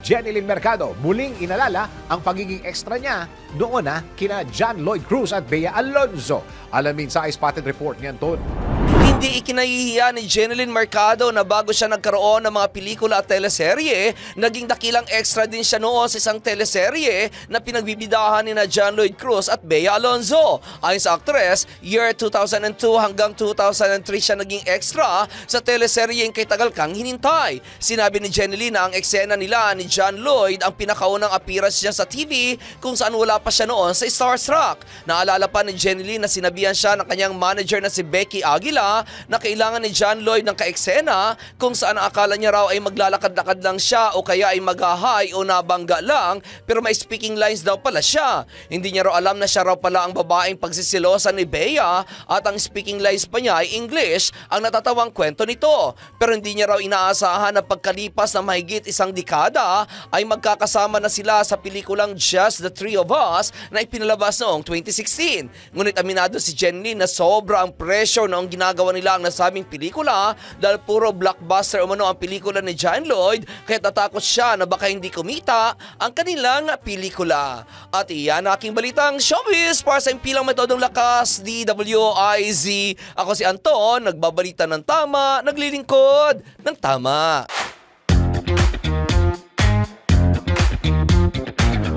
Jeneline Mercado muling inalala ang pagiging extra niya noon kina John Lloyd Cruz at Bea Alonzo. Alamin sa iSpotted Report ni Anton. Hindi ikinahihiya ni Jeneline Mercado na bago siya nagkaroon ng mga pelikula at teleserye, naging dakilang extra din siya noon sa isang teleserye na pinagbibidahan ni na John Lloyd Cruz at Bea Alonzo. Ayon sa actress, year 2002 hanggang 2003 siya naging extra sa teleseryeng Kay Tagal Kang Hinintay. Sinabi ni Jeneline na ang eksena nila ni John Lloyd ang pinakaunang appearance niya sa TV kung saan wala pa siya noon sa Starstruck. Naalala pa ni Jeneline na sinabihan siya ng kanyang manager na si Becky Aguila na kailangan ni John Lloyd ng kaeksena kung saan ang akala niya raw ay maglalakad-lakad lang siya o kaya ay mag-hi o nabangga lang, pero may speaking lines daw pala siya. Hindi niya raw alam na siya raw pala ang babaeng pagsisilosa ni Bea at ang speaking lines pa niya ay English, ang natatawang kwento nito. Pero hindi niya raw inaasahan na pagkalipas ng mahigit isang dekada ay magkakasama na sila sa pelikulang Just the Three of Us na ipinalabas noong 2016. Ngunit aminado si Jeneline na sobra ang pressure noong ginagawa nila ang nasabing pelikula dahil puro blockbuster umano ang pelikula ni John Lloyd, kaya tatakot siya na baka hindi kumita ang kanilang pelikula. At iyan aking balitang showbiz para sa impilang metodong lakas, DWIZ. Ako si Anton, nagbabalita ng tama, naglilingkod ng tama.